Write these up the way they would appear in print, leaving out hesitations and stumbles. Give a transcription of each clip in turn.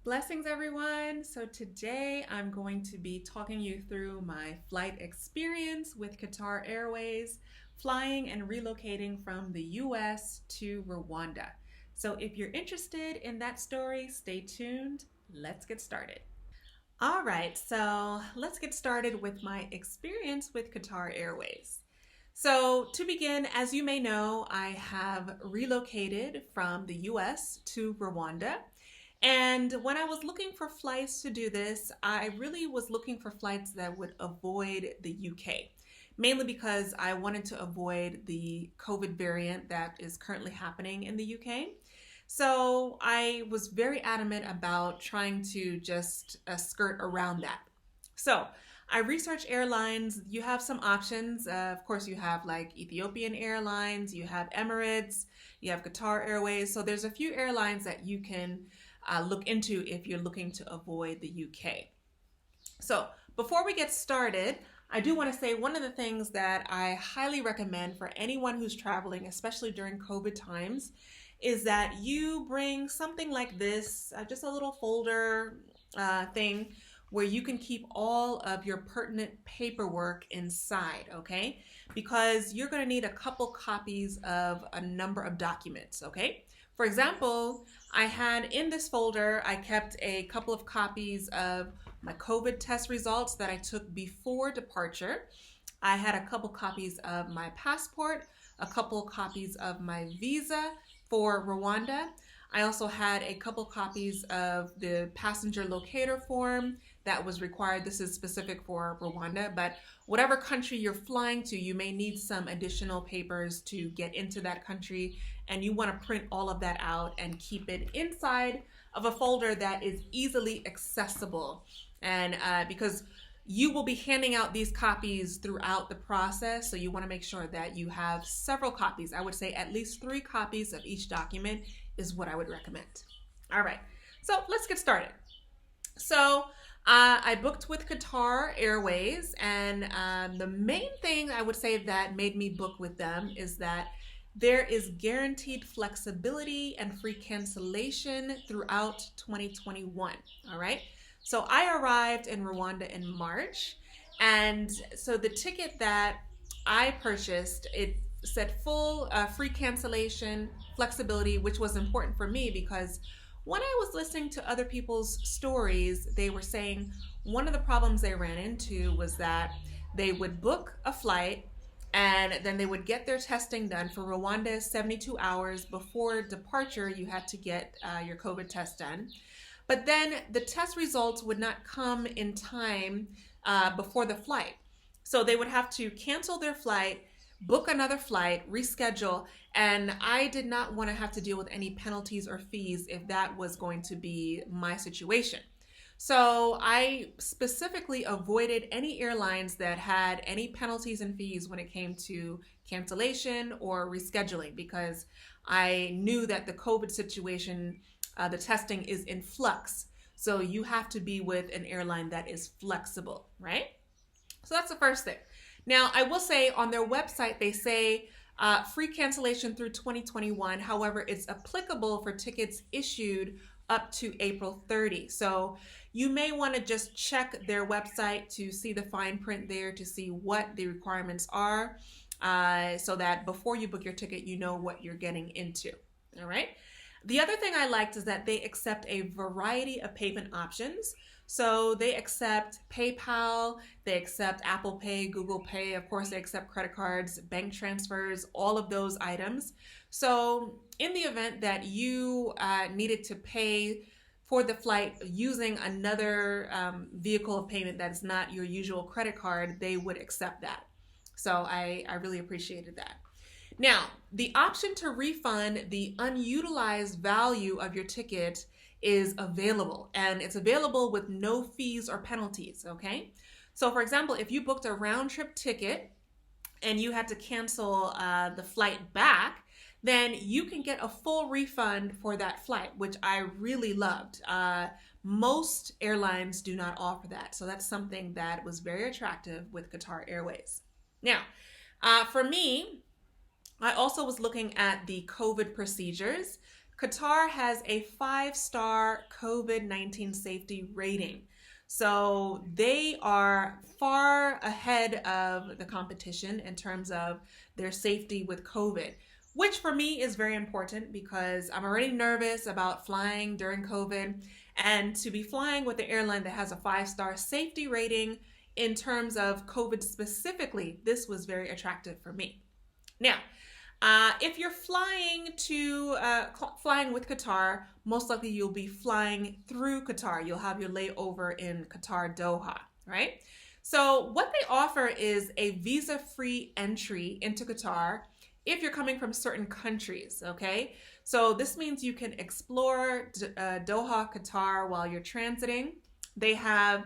Blessings, everyone. So today I'm going to be talking you through my flight experience with Qatar Airways, flying and relocating from the US to Rwanda. So if you're interested in that story, stay tuned. Let's get started. All right, so let's get started with my experience with Qatar Airways. So, to begin, as you may know, I have relocated from the US to Rwanda. And when I was looking for flights to do this, I really was looking for flights that would avoid the UK, mainly because I wanted to avoid the COVID variant that is currently happening in the UK. So I was very adamant about trying to just skirt around that. So I researched airlines. You have some options. Of course, you have like Ethiopian Airlines, you have Emirates, you have Qatar Airways. So there's a few airlines that you can look into if you're looking to avoid the UK. So before we get started, I do want to say one of the things that I highly recommend for anyone who's traveling, especially during COVID times, is that you bring something like this, just a little folder thing where you can keep all of your pertinent paperwork inside, okay? Because you're gonna need a couple copies of a number of documents, okay? For example, I had in this folder, I kept a couple of copies of my COVID test results that I took before departure. I had a couple copies of my passport, a couple copies of my visa for Rwanda. I also had a couple copies of the passenger locator form that was required. This is specific for Rwanda, but whatever country you're flying to, you may need some additional papers to get into that country, and you want to print all of that out and keep it inside of a folder that is easily accessible. And because you will be handing out these copies throughout the process, so you want to make sure that you have several copies. I would say at least 3 copies of each document is what I would recommend. All right, so let's get started. So I booked with Qatar Airways, and the main thing I would say that made me book with them is that there is guaranteed flexibility and free cancellation throughout 2021. All right. So I arrived in Rwanda in March, and so the ticket that I purchased, it said full free cancellation flexibility, which was important for me because when I was listening to other people's stories, they were saying one of the problems they ran into was that they would book a flight and then they would get their testing done. For Rwanda, 72 hours before departure, you had to get your COVID test done. But then the test results would not come in time before the flight. So they would have to cancel their flight, book another flight, reschedule, and I did not want to have to deal with any penalties or fees if that was going to be my situation. So I specifically avoided any airlines that had any penalties and fees when it came to cancellation or rescheduling because I knew that the COVID situation, the testing is in flux. So you have to be with an airline that is flexible, right? So that's the first thing. Now, I will say on their website, they say free cancellation through 2021. However, it's applicable for tickets issued up to April 30. So you may want to just check their website to see the fine print there to see what the requirements are so that before you book your ticket, you know what you're getting into. All right. The other thing I liked is that they accept a variety of payment options. So they accept PayPal, they accept Apple Pay, Google Pay, of course they accept credit cards, bank transfers, all of those items. So in the event that you needed to pay for the flight using another vehicle of payment that's not your usual credit card, they would accept that. So I really appreciated that. Now, the option to refund the unutilized value of your ticket is available, and it's available with no fees or penalties, okay? So for example, if you booked a round trip ticket and you had to cancel the flight back, then you can get a full refund for that flight, which I really loved. Most airlines do not offer that, so that's something that was very attractive with Qatar Airways. Now, for me, I also was looking at the COVID procedures Qatar has a 5-star COVID-19 safety rating. So they are far ahead of the competition in terms of their safety with COVID, which for me is very important because I'm already nervous about flying during COVID. And to be flying with the airline that has a 5-star safety rating in terms of COVID specifically, this was very attractive for me. Now, if you're flying with Qatar, most likely you'll be flying through Qatar. You'll have your layover in Qatar Doha, right? So what they offer is a visa-free entry into Qatar if you're coming from certain countries, okay? So this means you can explore Doha, Qatar while you're transiting. They have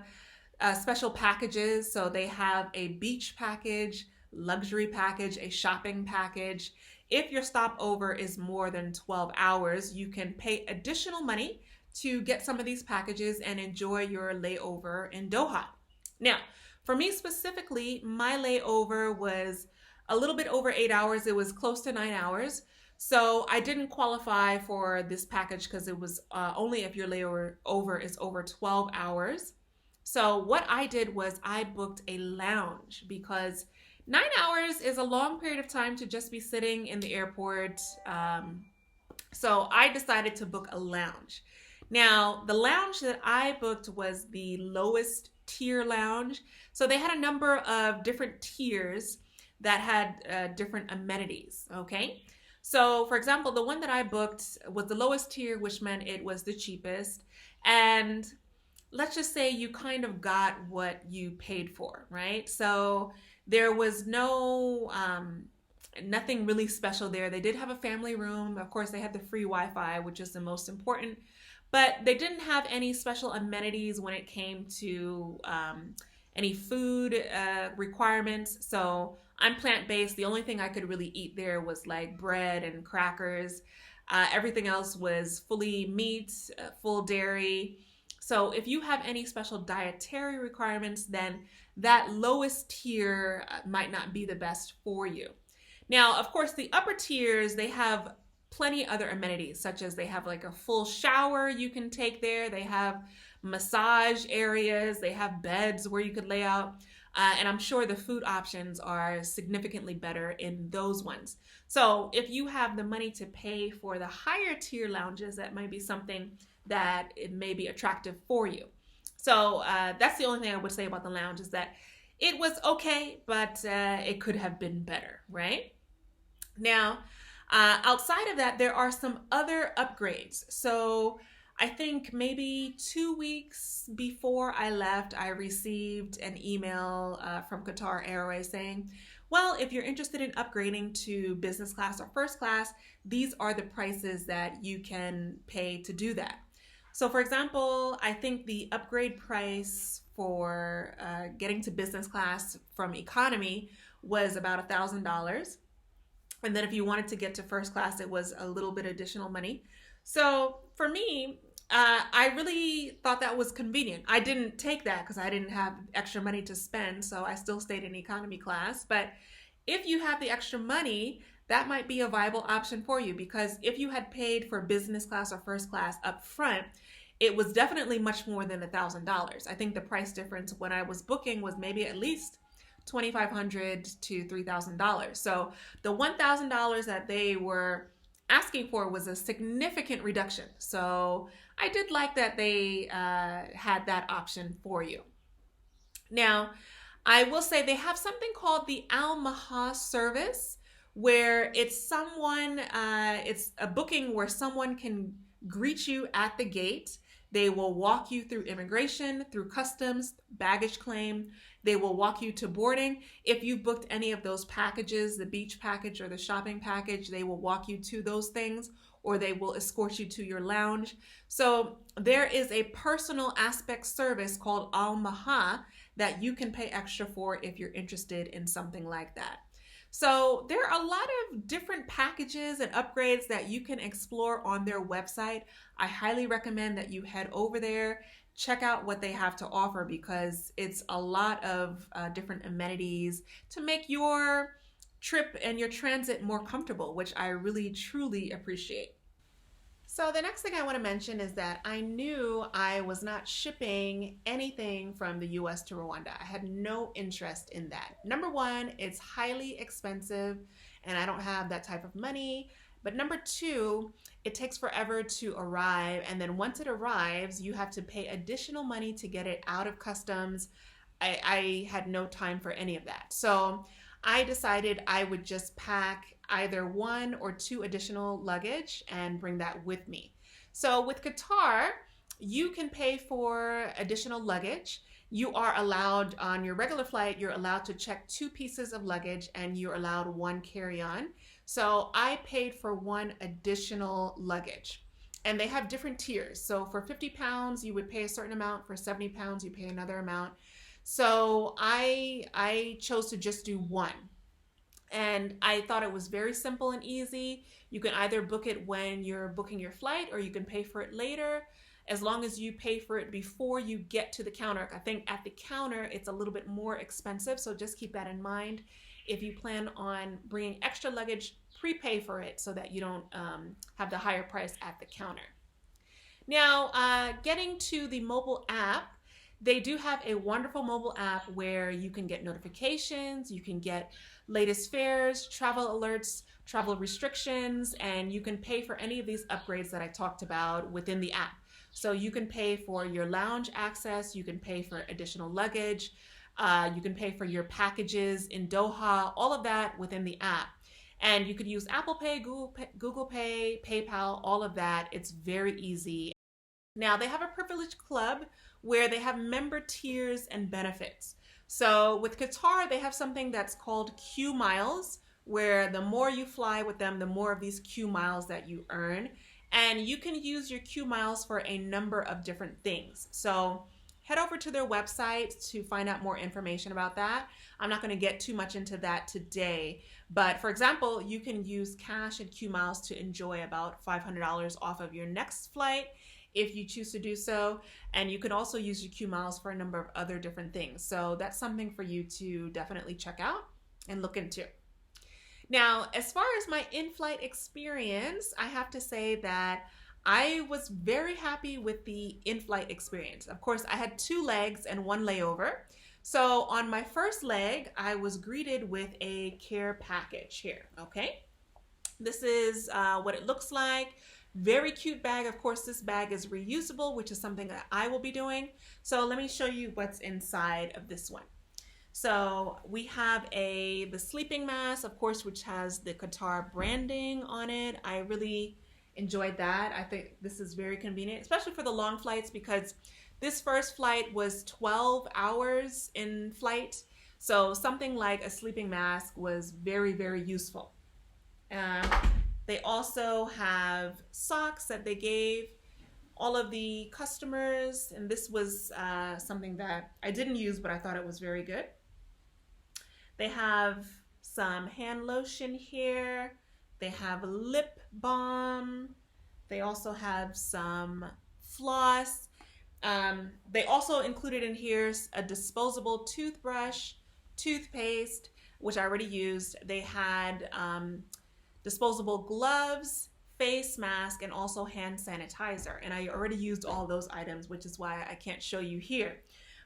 special packages. So they have a beach package, luxury package, a shopping package. If your stopover is more than 12 hours, you can pay additional money to get some of these packages and enjoy your layover in Doha. Now, for me specifically, my layover was a little bit over 8 hours. It was close to 9 hours. So I didn't qualify for this package because it was only if your layover is over 12 hours. So what I did was I booked a lounge because 9 hours is a long period of time to just be sitting in the airport. So I decided to book a lounge. Now, the lounge that I booked was the lowest tier lounge. So they had a number of different tiers that had different amenities, okay? So for example, the one that I booked was the lowest tier, which meant it was the cheapest. And let's just say you kind of got what you paid for, right? So there was nothing really special there. They did have a family room. Of course, they had the free Wi-Fi, which is the most important, but they didn't have any special amenities when it came to any food requirements. So I'm plant-based. The only thing I could really eat there was like bread and crackers. Everything else was fully meat, full dairy. So if you have any special dietary requirements, then that lowest tier might not be the best for you. Now, of course, the upper tiers, they have plenty other amenities, such as they have like a full shower you can take there. They have massage areas. They have beds where you could lay out. And I'm sure the food options are significantly better in those ones. So if you have the money to pay for the higher tier lounges, that might be something that it may be attractive for you. So that's the only thing I would say about the lounge is that it was okay, but it could have been better, right? Now, outside of that, there are some other upgrades. So I think maybe 2 weeks before I left, I received an email from Qatar Airways saying, well, if you're interested in upgrading to business class or first class, these are the prices that you can pay to do that. So for example, I think the upgrade price for getting to business class from economy was about $1,000. And then if you wanted to get to first class, it was a little bit additional money. So for me, I really thought that was convenient. I didn't take that because I didn't have extra money to spend, so I still stayed in economy class. But if you have the extra money, that might be a viable option for you, because if you had paid for business class or first class up front, it was definitely much more than $1,000. I think the price difference when I was booking was maybe at least $2,500 to $3,000. So the $1,000 that they were asking for was a significant reduction. So I did like that they had that option for you. Now, I will say they have something called the Al-Maha service, where it's a booking where someone can greet you at the gate. They will walk you through immigration, through customs, baggage claim. They will walk you to boarding. If you booked any of those packages, the beach package or the shopping package, they will walk you to those things, or they will escort you to your lounge. So there is a personal aspect service called Al-Maha that you can pay extra for if you're interested in something like that. So there are a lot of different packages and upgrades that you can explore on their website. I highly recommend that you head over there, check out what they have to offer, because it's a lot of different amenities to make your trip and your transit more comfortable, which I really truly appreciate. So the next thing I want to mention is that I knew I was not shipping anything from the US to Rwanda. I had no interest in that. Number one, it's highly expensive and I don't have that type of money. But number two, it takes forever to arrive. And then once it arrives, you have to pay additional money to get it out of customs. I had no time for any of that. So I decided I would just pack either 1 or 2 additional luggage and bring that with me. So with Qatar, you can pay for additional luggage. You are allowed on your regular flight, you're allowed to check 2 pieces of luggage and you're allowed 1 carry-on. So I paid for 1 additional luggage. And they have different tiers. So for 50 pounds, you would pay a certain amount. For 70 pounds, you pay another amount. So I chose to just do 1. And I thought it was very simple and easy. You can either book it when you're booking your flight or you can pay for it later, as long as you pay for it before you get to the counter. I think at the counter, it's a little bit more expensive. So just keep that in mind. If you plan on bringing extra luggage, prepay for it so that you don't have the higher price at the counter. Now, getting to the mobile app, they do have a wonderful mobile app where you can get notifications, you can get latest fares, travel alerts, travel restrictions, and you can pay for any of these upgrades that I talked about within the app. So you can pay for your lounge access, you can pay for additional luggage, you can pay for your packages in Doha, all of that within the app. And you could use Apple Pay, Google Pay, PayPal, all of that. It's very easy. Now they have a privilege club where they have member tiers and benefits. So with Qatar, they have something that's called Q Miles, where the more you fly with them, the more of these Q Miles that you earn. And you can use your Q Miles for a number of different things. So head over to their website to find out more information about that. I'm not going to get too much into that today. But for example, you can use cash and Q Miles to enjoy about $500 off of your next flight if you choose to do so. And you can also use your Q Miles for a number of other different things. So that's something for you to definitely check out and look into. Now, as far as my in-flight experience, I have to say that I was very happy with the in-flight experience. Of course, I had 2 legs and 1 layover. So on my first leg, I was greeted with a care package here, okay? This is what it looks like. Very cute bag. Of course, this bag is reusable, which is something that I will be doing. So let me show you what's inside of this one. So we have the sleeping mask, of course, which has the Qatar branding on it. I really enjoyed that. I think this is very convenient, especially for the long flights, because this first flight was 12 hours in flight. So something like a sleeping mask was very, very useful. They also have socks that they gave all of the customers. And this was something that I didn't use, but I thought it was very good. They have some hand lotion here. They have lip balm. They also have some floss. They also included in here a disposable toothbrush, toothpaste, which I already used. They had disposable gloves, face mask, and also hand sanitizer. And I already used all those items, which is why I can't show you here.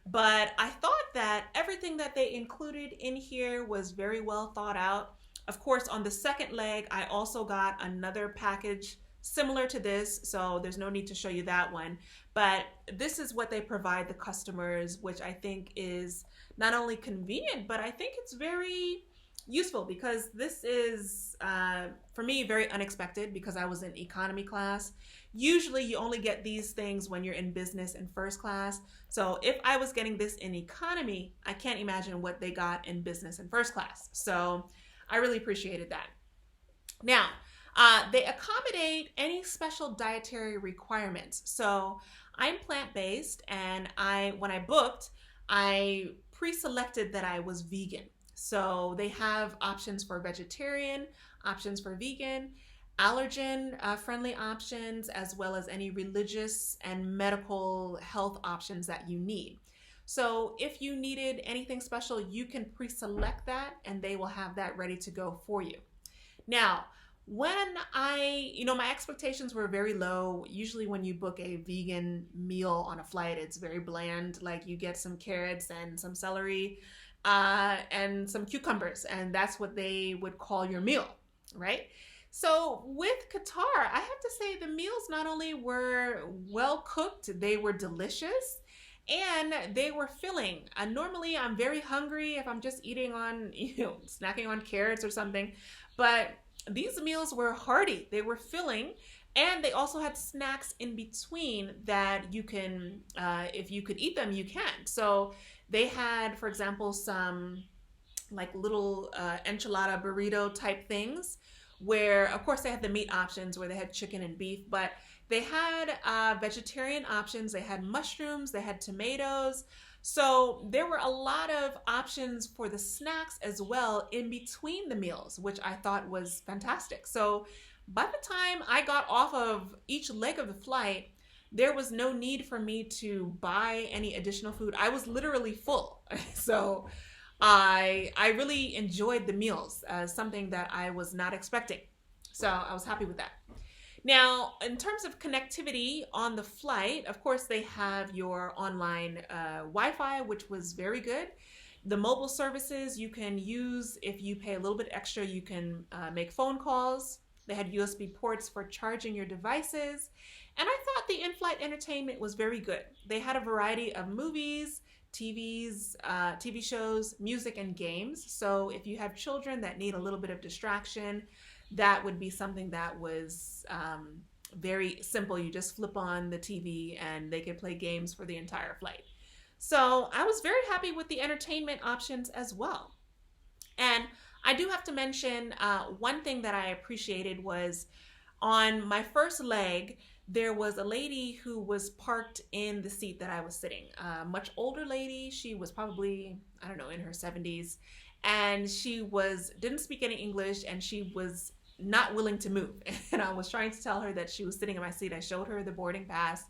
But I thought that everything that they included in here was very well thought out. Of course, on the second leg, I also got another package similar to this, so there's no need to show you that one. But this is what they provide the customers, which I think is not only convenient, but I think it's very useful, because this is, for me, very unexpected because I was in economy class. Usually you only get these things when you're in business and first class. So if I was getting this in economy, I can't imagine what they got in business and first class. So I really appreciated that. Now, they accommodate any special dietary requirements. So I'm plant-based, and when I booked, I pre-selected that I was vegan. So they have options for vegetarian, options for vegan, allergen friendly options, as well as any religious and medical health options that you need. So if you needed anything special, you can pre-select that and they will have that ready to go for you. Now, When my expectations were very low. Usually when you book a vegan meal on a flight, it's very bland. Like you get some carrots and some celery and some cucumbers, and that's what they would call your meal, right? So with Qatar, I have to say the meals not only were well cooked, they were delicious and they were filling. Normally, I'm very hungry if I'm just eating on, snacking on carrots or something, but these meals were hearty, they were filling, and they also had snacks in between that you can, if you could eat them, you can. So they had, for example, some like little enchilada burrito type things where, of course, they had the meat options where they had chicken and beef, but they had vegetarian options. They had mushrooms, they had tomatoes. So there were a lot of options for the snacks as well in between the meals, which I thought was fantastic. So by the time I got off of each leg of the flight, there was no need for me to buy any additional food. I was literally full. So I really enjoyed the meals, something that I was not expecting. So I was happy with that. Now, in terms of connectivity on the flight, of course, they have your online Wi-Fi, which was very good. The mobile services you can use if you pay a little bit extra, you can make phone calls. They had USB ports for charging your devices. And I thought the in-flight entertainment was very good. They had a variety of movies, TV shows, music, and games. So if you have children that need a little bit of distraction, that would be something that was very simple. You just flip on the TV and they could play games for the entire flight. So I was very happy with the entertainment options as well. And I do have to mention one thing that I appreciated was on my first leg, there was a lady who was parked in the seat that I was sitting. A much older lady. She was probably, I don't know, in her 70s. And she didn't speak any English, and she was not willing to move. And I was trying to tell her that she was sitting in my seat. I showed her the boarding pass.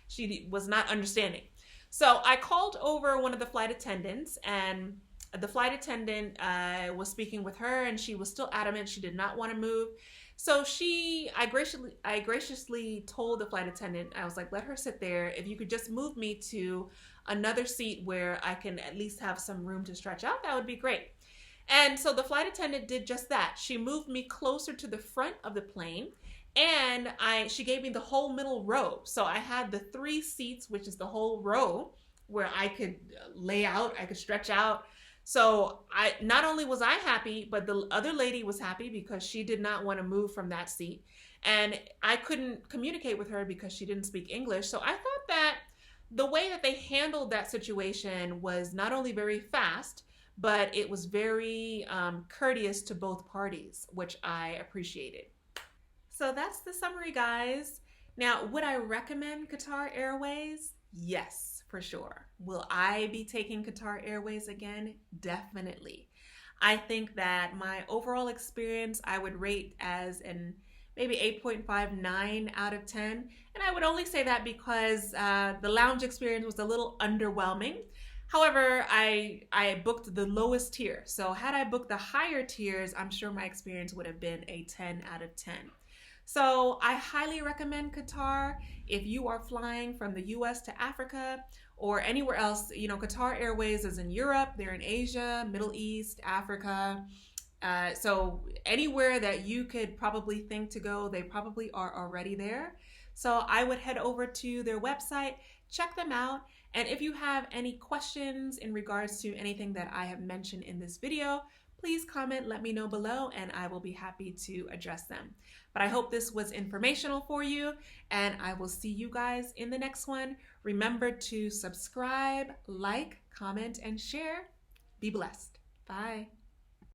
She was not understanding. So I called over one of the flight attendants, and the flight attendant was speaking with her, and she was still adamant she did not want to move. So I graciously told the flight attendant, I was like, let her sit there. If you could just move me to another seat where I can at least have some room to stretch out, that would be great. And so the flight attendant did just that. She moved me closer to the front of the plane, and she gave me the whole middle row. So I had the 3 seats, which is the whole row, where I could lay out, I could stretch out. So not only was I happy, but the other lady was happy because she did not want to move from that seat. And I couldn't communicate with her because she didn't speak English. So I thought that the way that they handled that situation was not only very fast, but it was very courteous to both parties, which I appreciated. So that's the summary, guys. Now, would I recommend Qatar Airways? Yes, for sure. Will I be taking Qatar Airways again? Definitely. I think that my overall experience I would rate as an maybe 8.59 out of 10. And I would only say that because the lounge experience was a little underwhelming. However, I booked the lowest tier. So had I booked the higher tiers, I'm sure my experience would have been a 10 out of 10. So I highly recommend Qatar if you are flying from the US to Africa or anywhere else. You know, Qatar Airways is in Europe, they're in Asia, Middle East, Africa. So anywhere that you could probably think to go, they probably are already there. So I would head over to their website, check them out. And if you have any questions in regards to anything that I have mentioned in this video, please comment, let me know below, and I will be happy to address them. But I hope this was informational for you, and I will see you guys in the next one. Remember to subscribe, like, comment, and share. Be blessed. Bye.